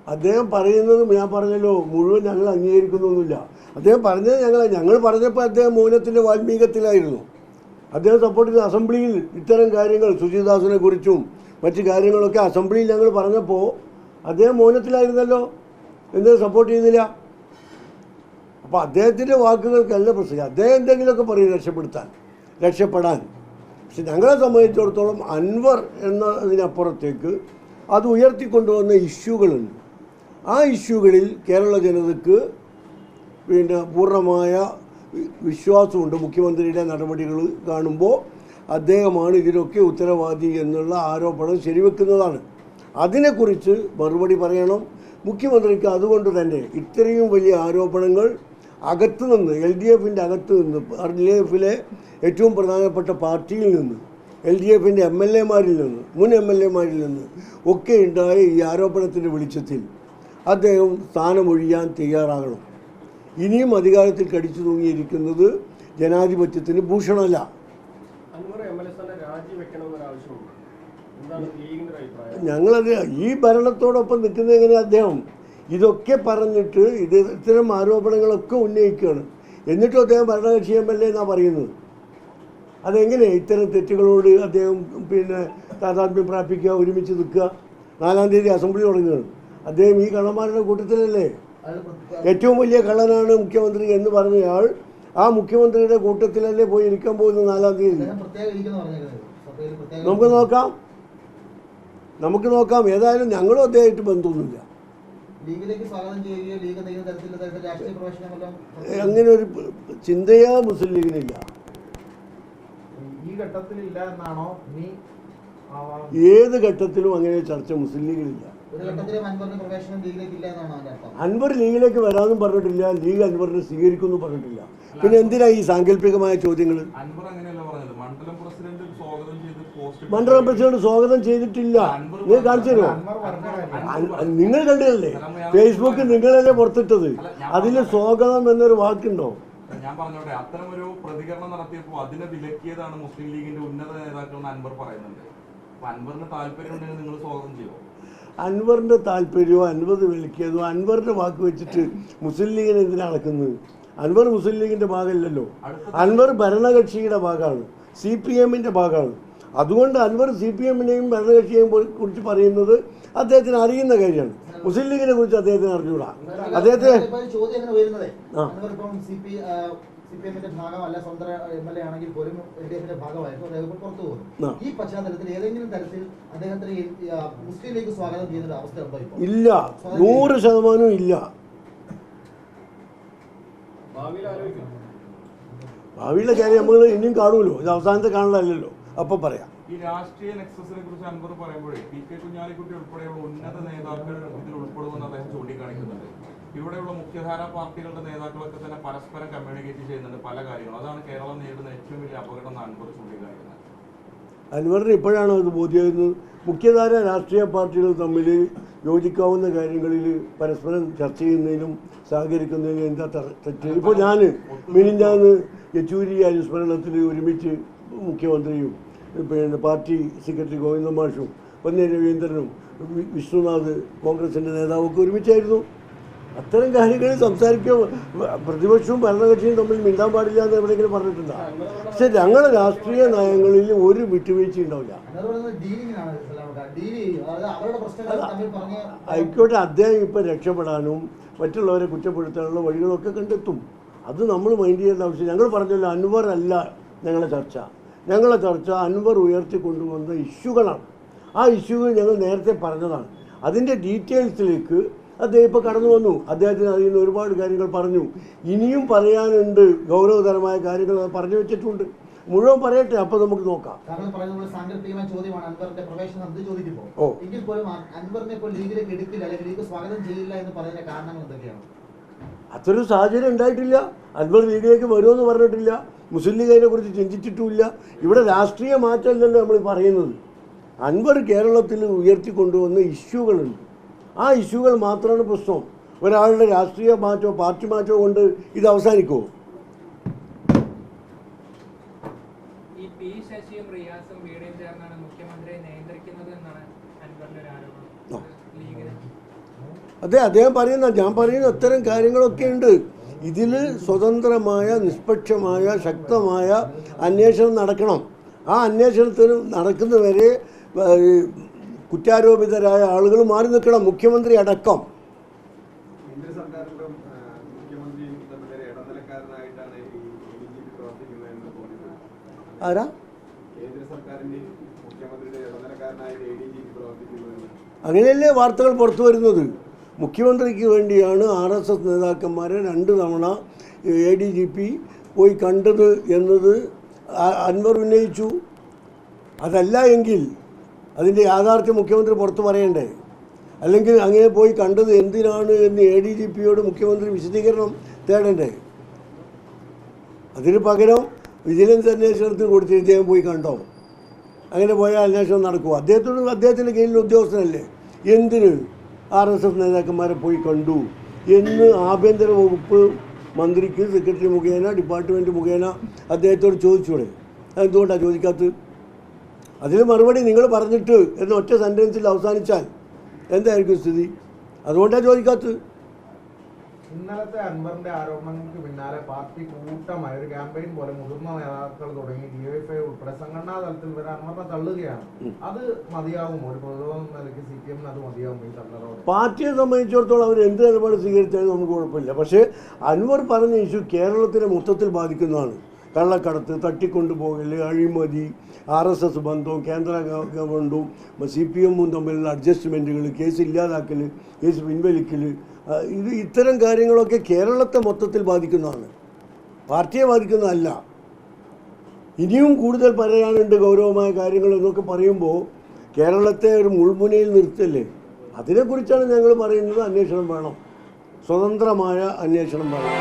അദ്ദേഹം പറയുന്നതും ഞാൻ പറഞ്ഞല്ലോ മുഴുവൻ ഞങ്ങൾ അംഗീകരിക്കുന്നൊന്നുമില്ല. അദ്ദേഹം പറഞ്ഞത് ഞങ്ങൾ പറഞ്ഞപ്പോൾ അദ്ദേഹം മൗനത്തിൻ്റെ വാൽമീകത്തിലായിരുന്നു. അദ്ദേഹം സപ്പോർട്ട് ചെയ്ത അസംബ്ലിയിൽ ഇത്തരം കാര്യങ്ങൾ സുശീദാസിനെ കുറിച്ചും മറ്റു കാര്യങ്ങളൊക്കെ അസംബ്ലിയിൽ ഞങ്ങൾ പറഞ്ഞപ്പോൾ അദ്ദേഹം മൗനത്തിലായിരുന്നല്ലോ, എന്ത് സപ്പോർട്ട് ചെയ്തില്ല. അപ്പോൾ അദ്ദേഹത്തിൻ്റെ വാക്കുകൾക്കല്ല പ്രശ്നം. അദ്ദേഹം എന്തെങ്കിലുമൊക്കെ പറയും രക്ഷപ്പെടാൻ. പക്ഷെ ഞങ്ങളെ സംബന്ധിച്ചിടത്തോളം അൻവർ എന്നതിനപ്പുറത്തേക്ക് അത് ഉയർത്തിക്കൊണ്ടുവന്ന ഇഷ്യൂകളുണ്ട്. ആ ഇഷ്യൂകളിൽ കേരള ജനതയ്ക്ക് പൂർണ്ണമായ വിശ്വാസമുണ്ട്. മുഖ്യമന്ത്രിയുടെ നടപടികൾ കാണുമ്പോൾ അദ്ദേഹമാണ് ഇതിനൊക്കെ ഉത്തരവാദി എന്നുള്ള ആരോപണം ശരിവെക്കുന്നതാണ്. അതിനെക്കുറിച്ച് മറുപടി പറയണം മുഖ്യമന്ത്രിക്ക്. അതുകൊണ്ട് തന്നെ ഇത്രയും വലിയ ആരോപണങ്ങൾ അകത്തു നിന്ന്, LDFിൻ്റെ അകത്തു നിന്ന്, LDFിലെ ഏറ്റവും പ്രധാനപ്പെട്ട പാർട്ടിയിൽ നിന്ന്, LDFിൻ്റെ MLAമാരിൽ നിന്ന്, മുൻ MLAമാരിൽ നിന്ന് ഒക്കെ ഉണ്ടായ ഈ ആരോപണത്തിൻ്റെ വെളിച്ചത്തിൽ അദ്ദേഹം സ്ഥാനമൊഴിയാൻ തയ്യാറാകണം. ഇനിയും അധികാരത്തിൽ കടിച്ചു തൂങ്ങിയിരിക്കുന്നത് ജനാധിപത്യത്തിന് ഭൂഷണമല്ല. ഞങ്ങളത് ഈ ഭരണത്തോടൊപ്പം നിൽക്കുന്നത് എങ്ങനെ? അദ്ദേഹം ഇതൊക്കെ പറഞ്ഞിട്ട് ഇത്തരം ആരോപണങ്ങളൊക്കെ ഉന്നയിക്കുകയാണ്. എന്നിട്ടും അദ്ദേഹം ഭരണകക്ഷി MLA എന്നാണ് പറയുന്നത്. അതെങ്ങനെ ഇത്തരം തെറ്റുകളോട് അദ്ദേഹം താതാത്മ്യം പ്രാപിക്കുക, ഒരുമിച്ച് നിൽക്കുക? 4-ാം തീയതി അസംബ്ലി തുടങ്ങുകയാണ്. അദ്ദേഹം ഈ കള്ളന്മാരുടെ കൂട്ടത്തിലല്ലേ? ഏറ്റവും വലിയ കള്ളനാണ് മുഖ്യമന്ത്രി എന്ന് പറഞ്ഞയാൾ ആ മുഖ്യമന്ത്രിയുടെ കൂട്ടത്തിലല്ലേ പോയി ഇരിക്കാൻ പോകുന്നത് 4-ാം തീയതി? നമുക്ക് നോക്കാം. ഏതായാലും ഞങ്ങളും അദ്ദേഹമായിട്ട് ബന്ധമൊന്നുമില്ല. അങ്ങനെ ഒരു ചിന്തയാ മുസ്ലിം ലീഗിനില്ല. ഏത് ഘട്ടത്തിലും അങ്ങനെ ചർച്ച മുസ്ലിം ലീഗിലില്ല. അൻവർ ലീഗിലേക്ക് വരാമെന്നും പറഞ്ഞിട്ടില്ല, ലീഗ് അൻവറിനെ സ്വീകരിക്കുമെന്നും പറഞ്ഞിട്ടില്ല. പിന്നെ എന്തിനാ ഈ സാങ്കല്പികമായ ചോദ്യങ്ങൾ? മണ്ഡലം പ്രസിഡന്റ് സ്വാഗതം ചെയ്തിട്ടില്ല. നിങ്ങൾ കാണിച്ചു തരുമോ? നിങ്ങൾ കണ്ടതല്ലേ, ഫേസ്ബുക്കിൽ നിങ്ങളല്ലേ പുറത്തിട്ടത്. അതിൽ സ്വാഗതം എന്നൊരു വാക്കുണ്ടോ? ഞാൻ പറഞ്ഞോട്ടെ, അത്തരം ഒരു പ്രതികരണം നടത്തിയപ്പോൾ അതിനെ വിലക്കിയതാണ് മുസ്ലിം ലീഗിന്റെ ഉന്നത നേതാക്കൾ അൻവർ പറയുന്നുണ്ട്. അൻവറിന് താല്പര്യം ഉണ്ടെങ്കിൽ നിങ്ങൾ സ്വാഗതം ചെയ്യുമോ? അൻവറിന്റെ താല്പര്യമോ അൻവർ വിലക്കിയതോ അൻവറിന്റെ വാക്ക് വെച്ചിട്ട് മുസ്ലിം ലീഗിനെ എന്തിനാ അളക്കുന്നത്? അൻവർ മുസ്ലിം ലീഗിന്റെ ഭാഗമല്ലല്ലോ. അൻവർ ഭരണകക്ഷിയുടെ ഭാഗമാണ്, CPMന്റെ ഭാഗമാണ്. അതുകൊണ്ട് അൻവർ CPMനെയും ഭരണകക്ഷിയെയും കുറിച്ച് പറയുന്നത് അദ്ദേഹത്തിന് അറിയുന്ന കാര്യമാണ്. മുസ്ലിം ലീഗിനെ കുറിച്ച് അദ്ദേഹത്തിന് അറിഞ്ഞൂടാ. അദ്ദേഹത്തെ CPMന്റെ ഭാഗമല്ല, സ്വന്തം MLA ആണെങ്കിൽ പോലും LDFിന്റെ ഭാഗമായിരുന്നു. അദ്ദേഹം പുറത്തു പോകുന്നു. ഈ പശ്ചാത്തലത്തിൽ ഏതെങ്കിലും തരത്തിൽ അദ്ദേഹത്തിന് മുസ്ലിം ലീഗ് സ്വാഗതം ചെയ്യുന്ന അവസ്ഥ ഉണ്ടോ? ഇല്ല, 100% ഇല്ല. ഭാവിയിലെ കാര്യം നമ്മൾ ഇനിയും കാണുമല്ലോ. ഇത് അവസാനത്തെ കാണലല്ലോ, അപ്പം പറയാം. ഈ രാഷ്ട്രീയ നെക്സസിനെ കുറിച്ച് അൻവർ പറയുമ്പോഴേ PK കുഞ്ഞാലിക്കുട്ടി ഉൾപ്പെടെയുള്ള ഉന്നത നേതാക്കൾ ഇതിൽ ഉൾപ്പെടുമെന്ന് അദ്ദേഹം ചൂണ്ടിക്കാണിക്കുന്നുണ്ട്. ഇവിടെയുള്ള മുഖ്യധാരാ പാർട്ടികളുടെ നേതാക്കളൊക്കെ തന്നെ പരസ്പരം കമ്മ്യൂണിക്കേറ്റ് ചെയ്യുന്നുണ്ട് പല കാര്യങ്ങളും. അതാണ് കേരളം നേരിടുന്ന ഏറ്റവും വലിയ അപകടം എന്ന് അൻവർ ചൂണ്ടിക്കാണിക്കുന്നത്. അൻവറിന് ഇപ്പോഴാണ് അത് ബോധ്യമായിരുന്നത്. മുഖ്യധാര രാഷ്ട്രീയ പാർട്ടികൾ തമ്മിൽ യോജിക്കാവുന്ന കാര്യങ്ങളിൽ പരസ്പരം ചർച്ച ചെയ്യുന്നതിനും സഹകരിക്കുന്നതിനും എന്താ തെറ്റ്? ഇപ്പോൾ ഞാൻ മിനിഞ്ഞാന്ന് യെച്ചൂരി അനുസ്മരണത്തിൽ ഒരുമിച്ച് മുഖ്യമന്ത്രിയും പാർട്ടി സെക്രട്ടറി ഗോവിന്ദൻ മാഷും പൊന്നേ രവീന്ദ്രനും വിഷ്ണുനാഥ് കോൺഗ്രസിൻ്റെ നേതാവൊക്കെ ഒരുമിച്ചായിരുന്നു. അത്തരം കാര്യങ്ങൾ സംസാരിക്കുക. പ്രതിപക്ഷവും ഭരണകക്ഷിയും തമ്മിൽ മിണ്ടാൻ പാടില്ല എന്ന് എവിടെയെങ്കിലും പറഞ്ഞിട്ടുണ്ടോ? പക്ഷെ ഞങ്ങളുടെ രാഷ്ട്രീയ നയങ്ങളിൽ ഒരു വിട്ടുവീഴ്ച ഉണ്ടാവില്ല. ആയിക്കോട്ടെ, അദ്ദേഹം ഇപ്പം രക്ഷപ്പെടാനും മറ്റുള്ളവരെ കുറ്റപ്പെടുത്താനുള്ള വഴികളൊക്കെ കണ്ടെത്തും. അത് നമ്മൾ മൈൻഡ് ചെയ്യേണ്ട ആവശ്യം. ഞങ്ങൾ പറഞ്ഞല്ലോ, അൻവർ അല്ല ഞങ്ങളുടെ ചർച്ച അൻവർ ഉയർത്തിക്കൊണ്ടുവന്ന ഇഷ്യൂകളാണ്. ആ ഇഷ്യൂകൾ ഞങ്ങൾ നേരത്തെ പറഞ്ഞതാണ്. അതിൻ്റെ ഡീറ്റെയിൽസിലേക്ക് അദ്ദേഹം ഇപ്പോൾ കടന്നു വന്നു. അദ്ദേഹത്തിന് അറിയുന്ന ഒരുപാട് കാര്യങ്ങൾ പറഞ്ഞു. ഇനിയും പറയാനുണ്ട്, ഗൗരവതരമായ കാര്യങ്ങൾ പറഞ്ഞു വെച്ചിട്ടുണ്ട്. മുഴുവൻ പറയട്ടെ, അപ്പോൾ നമുക്ക് നോക്കാം. അതൊരു സാഹചര്യം ഉണ്ടായിട്ടില്ല. അൻവർ ലീഗിലേക്ക് വരുമെന്ന് പറഞ്ഞിട്ടില്ല. മുസ്ലിം ലീഗ് അതിനെ കുറിച്ച് ചിന്തിച്ചിട്ടുമില്ല. ഇവിടെ രാഷ്ട്രീയ മാറ്റമല്ലല്ലോ നമ്മൾ പറയുന്നത്. അൻവർ കേരളത്തിൽ ഉയർത്തിക്കൊണ്ടുവന്ന ഇഷ്യൂകളുണ്ട്. ആ ഇഷ്യൂകൾ മാത്രമാണ് പ്രശ്നം. ഒരാളുടെ രാഷ്ട്രീയ മാറ്റമോ പാർട്ടി മാറ്റമോ കൊണ്ട് ഇത് അവസാനിക്കുമോ? അദ്ദേഹം ഞാൻ പറയുന്ന അത്തരം കാര്യങ്ങളൊക്കെ ഉണ്ട്. ഇതിൽ സ്വതന്ത്രമായ നിഷ്പക്ഷമായ ശക്തമായ അന്വേഷണം നടക്കണം. ആ അന്വേഷണത്തിന് നടക്കുന്നവരെ കുറ്റാരോപിതരായ ആളുകൾ മാറി നിൽക്കണം, മുഖ്യമന്ത്രി അടക്കം. ആരാ അങ്ങനെയല്ലേ വാർത്തകൾ പുറത്തു വരുന്നത്? മുഖ്യമന്ത്രിക്ക് വേണ്ടിയാണ് RSS നേതാക്കന്മാരെ 2 തവണ ADGP പോയി കണ്ടത് എന്നത് അൻവർ ഉന്നയിച്ചു. അതല്ല എങ്കിൽ അതിൻ്റെ യാഥാർത്ഥ്യം മുഖ്യമന്ത്രി പുറത്ത് പറയണ്ടേ? അല്ലെങ്കിൽ അങ്ങനെ പോയി കണ്ടത് എന്തിനാണ് എന്ന് ADGPയോട് മുഖ്യമന്ത്രി വിശദീകരണം തേടണ്ടേ? അതിന് പകരം വിജിലൻസ് അന്വേഷണത്തിന് കൊടുത്ത് ഇദ്ദേഹം പോയി കണ്ടോ? അങ്ങനെ പോയാൽ അന്വേഷണം നടക്കുമോ? അദ്ദേഹത്തിൻ്റെ കീഴിൽ ഉദ്യോഗസ്ഥനല്ലേ? എന്തിന് RSS നേതാക്കന്മാരെ പോയി കണ്ടു എന്ന് ആഭ്യന്തര വകുപ്പ് മന്ത്രിക്ക് സെക്രട്ടറി മുഖേന ഡിപ്പാർട്ട്മെൻറ്റ് മുഖേന അദ്ദേഹത്തോട് ചോദിച്ചൂടെ? അതെന്തുകൊണ്ടാണ് ചോദിക്കാത്തത്? അതിന് മറുപടി നിങ്ങൾ പറഞ്ഞിട്ട് എന്ന ഒറ്റ സെൻറ്റൻസിൽ അവസാനിച്ചാൽ എന്തായിരിക്കും സ്ഥിതി? അതുകൊണ്ടാണ് ചോദിക്കാത്തത്. ഇന്നലത്തെ അൻവറിന്റെ ആരോപണങ്ങൾക്ക് പിന്നാലെ പാർട്ടി കൂട്ടമായ ഒരു ക്യാമ്പയിൻ പോലെ മുതിർന്ന നേതാക്കൾ തുടങ്ങി DYFI ഉൾപ്പെടെ സംഘടനാ തലത്തിൽ വരെ അൻവറിനെ തള്ളുകയാണ്. അത് മതിയാകുമോ? ഒരു പ്രതിരോധം നിലയ്ക്ക് CPM അത് മതിയാകുമോ ഈ തള്ളറോട്? പാർട്ടിയെ സംബന്ധിച്ചിടത്തോളം അവർ എന്ത് നിലപാട് സ്വീകരിച്ചാലും നമുക്ക് കുഴപ്പമില്ല. പക്ഷേ അൻവർ പറഞ്ഞ ഇഷ്യൂ കേരളത്തിനെ മൊത്തത്തിൽ ബാധിക്കുന്നതാണ്. കള്ളക്കടത്ത്, തട്ടിക്കൊണ്ടുപോകൽ, അഴിമതി, RSS ബന്ധവും കേന്ദ്ര ഗവൺമെൻറ്റും CPM-ഉം തമ്മിലുള്ള അഡ്ജസ്റ്റ്മെൻറ്റുകൾ, കേസ് ഇല്ലാതാക്കൽ, കേസ് പിൻവലിക്കൽ, ഇത്തരം കാര്യങ്ങളൊക്കെ കേരളത്തെ മൊത്തത്തിൽ ബാധിക്കുന്നതാണ്, പാർട്ടിയെ ബാധിക്കുന്നതല്ല. ഇനിയും കൂടുതൽ പറയാനുണ്ട് ഗൗരവമായ കാര്യങ്ങൾ എന്നൊക്കെ പറയുമ്പോൾ കേരളത്തെ ഒരു മുൾമുനയിൽ നിർത്തല്ലേ? അതിനെക്കുറിച്ചാണ് ഞങ്ങൾ പറയുന്നത്. അന്വേഷണം വേണം, സ്വതന്ത്രമായ അന്വേഷണം വേണം.